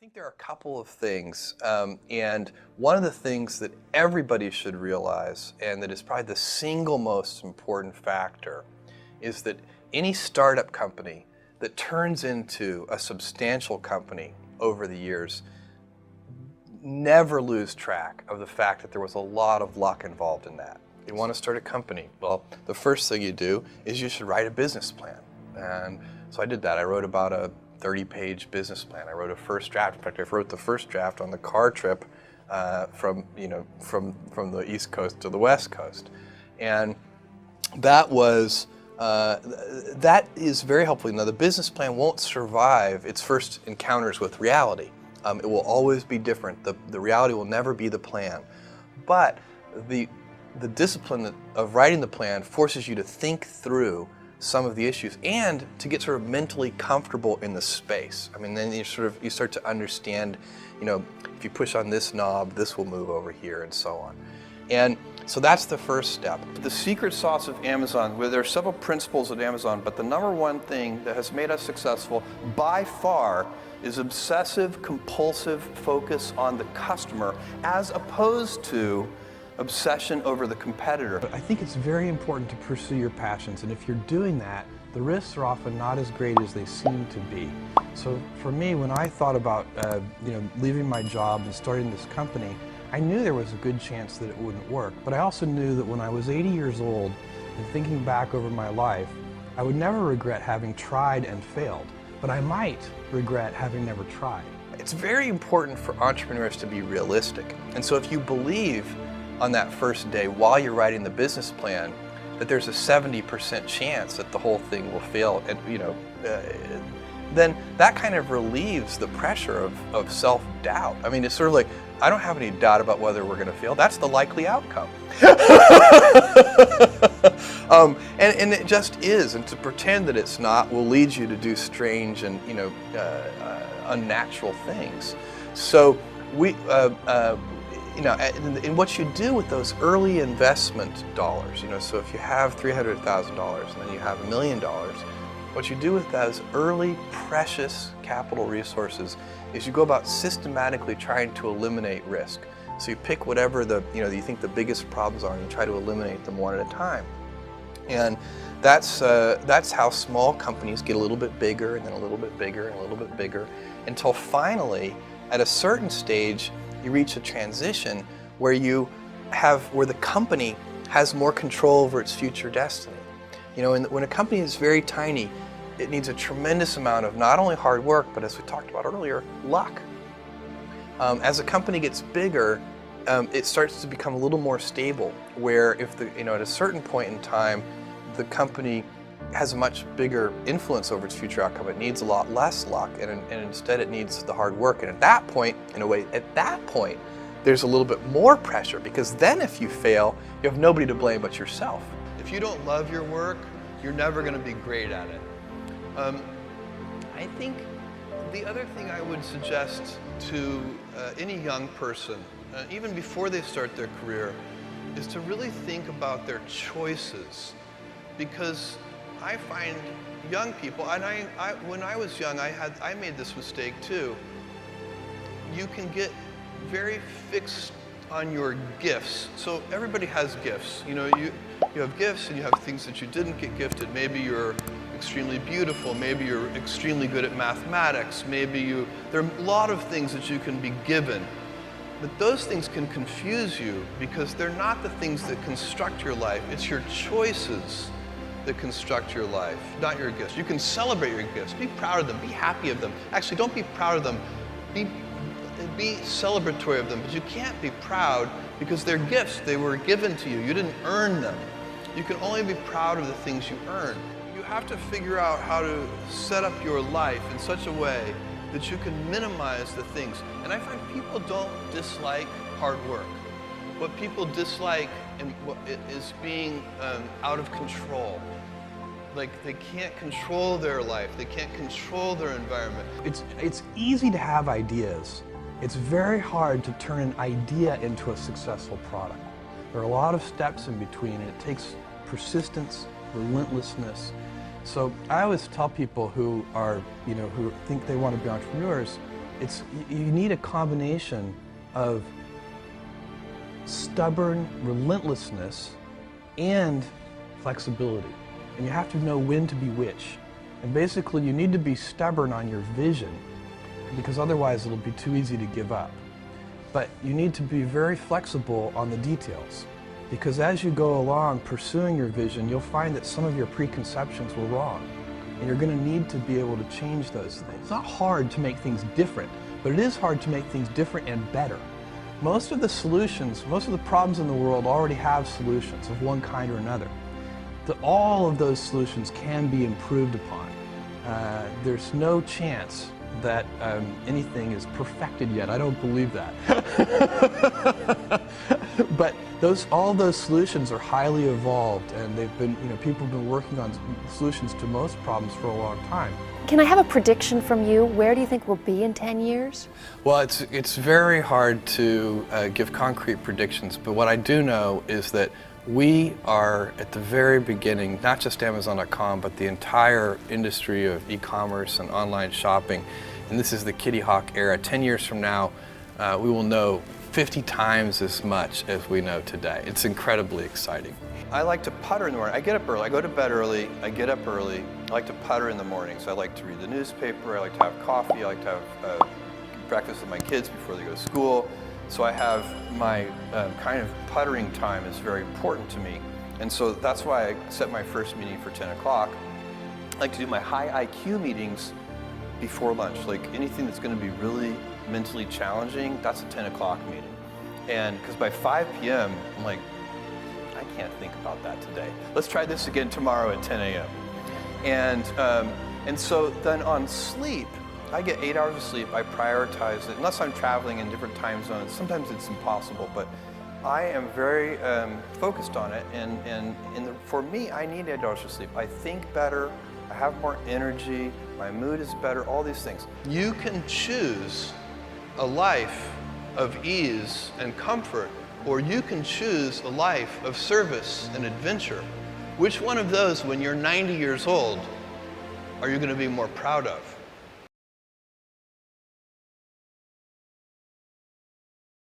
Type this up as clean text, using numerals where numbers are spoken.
think there are a couple of things, and one of the things that everybody should realize, and that is probably the single most important factor, is that any startup company that turns into a substantial company over the years never lose track of the fact that there was a lot of luck involved in that. You want to start a company, well, the first thing you do is you should write a business plan. And so I did that. I wrote about a 30-page business plan. I wrote a first draft. In fact, I wrote the first draft on the car trip from the East Coast to the West Coast, and that is very helpful. Now, the business plan won't survive its first encounters with reality. It will always be different. The reality will never be the plan, but the discipline of writing the plan forces you to think through some of the issues and to get sort of mentally comfortable in the space. I mean, then you start to understand, if you push on this knob, this will move over here, and so on. And so that's the first step. The secret sauce of Amazon, where there are several principles at Amazon, but the number one thing that has made us successful by far is obsessive, compulsive focus on the customer, as opposed to obsession over the competitor. But I think it's very important to pursue your passions, and if you're doing that, the risks are often not as great as they seem to be. So for me, when I thought about leaving my job and starting this company, I knew there was a good chance that it wouldn't work, but I also knew that when I was 80 years old and thinking back over my life, I would never regret having tried and failed, but I might regret having never tried. It's very important for entrepreneurs to be realistic, and so if you believe on that first day while you're writing the business plan that there's a 70% chance that the whole thing will fail, and then that kind of relieves the pressure of self-doubt. I mean, it's sort of like, I don't have any doubt about whether we're going to fail. That's the likely outcome. And it just is, and to pretend that it's not will lead you to do strange and unnatural things. So and what you do with those early investment dollars, so if you have $300,000 and then you have $1 million, what you do with those early precious capital resources is you go about systematically trying to eliminate risk. So you pick whatever you think the biggest problems are, and you try to eliminate them one at a time. And that's how small companies get a little bit bigger, and then a little bit bigger, and a little bit bigger, until finally, at a certain stage, you reach a transition where where the company has more control over its future destiny. When a company is very tiny, it needs a tremendous amount of not only hard work, but as we talked about earlier, luck. As a company gets bigger, it starts to become a little more stable, where if at a certain point in time, the company has a much bigger influence over its future outcome, it needs a lot less luck, and instead it needs the hard work. And at that point, there's a little bit more pressure, because then if you fail, you have nobody to blame but yourself. If you don't love your work, you're never going to be great at it. I think the other thing I would suggest to any young person, even before they start their career, is to really think about their choices, because I find young people, and when I was young, I made this mistake too. You can get very fixed on your gifts. So everybody has gifts. You have gifts, and you have things that you didn't get gifted. Maybe you're extremely beautiful. Maybe you're extremely good at mathematics. There are a lot of things that you can be given. But those things can confuse you, because they're not the things that construct your life. It's your choices that construct your life, not your gifts. You can celebrate your gifts, be proud of them, be happy of them. Actually, don't be proud of them, be celebratory of them, but you can't be proud because they're gifts. They were given to you. You didn't earn them. You can only be proud of the things you earn. You have to figure out how to set up your life in such a way that you can minimize the things. And I find people don't dislike hard work. What people dislike is being out of control. Like, they can't control their life, they can't control their environment. It's easy to have ideas. It's very hard to turn an idea into a successful product. There are a lot of steps in between, and it takes persistence, relentlessness. So I always tell people who are, who think they want to be entrepreneurs, You need a combination of stubborn relentlessness and flexibility. And you have to know when to be which. And basically you need to be stubborn on your vision, because otherwise it'll be too easy to give up. But you need to be very flexible on the details, because as you go along pursuing your vision, you'll find that some of your preconceptions were wrong. And you're going to need to be able to change those things. It's not hard to make things different, but it is hard to make things different and better. Most of the solutions, most of the problems in the world already have solutions of one kind or another. All of those solutions can be improved upon. There's no chance that anything is perfected yet. I don't believe that. But all those solutions are highly evolved, and they've been, people have been working on solutions to most problems for a long time. Can I have a prediction from you? Where do you think we'll be in 10 years? Well, it's very hard to give concrete predictions, but what I do know is that we are at the very beginning, not just Amazon.com, but the entire industry of e-commerce and online shopping. And this is the Kitty Hawk era. 10 years from now, we will know 50 times as much as we know today. It's incredibly exciting. I like to putter in the morning. I get up early. I go to bed early. I get up early. I like to putter in the mornings. I like to read the newspaper. I like to have coffee. I like to have breakfast with my kids before they go to school. So I have my kind of puttering time is very important to me. And so that's why I set my first meeting for 10 o'clock. I like to do my high IQ meetings before lunch. Like anything that's going to be really mentally challenging, that's a 10 o'clock meeting. And because by 5 p.m., I'm like, I can't think about that today. Let's try this again tomorrow at 10 a.m. And so then on sleep, I get 8 hours of sleep. I prioritize it, unless I'm traveling in different time zones. Sometimes it's impossible, but I am very focused on it. And for me, I need 8 hours of sleep. I think better. I have more energy. My mood is better. All these things. You can choose a life of ease and comfort, or you can choose a life of service and adventure. Which one of those, when you're 90 years old, are you going to be more proud of?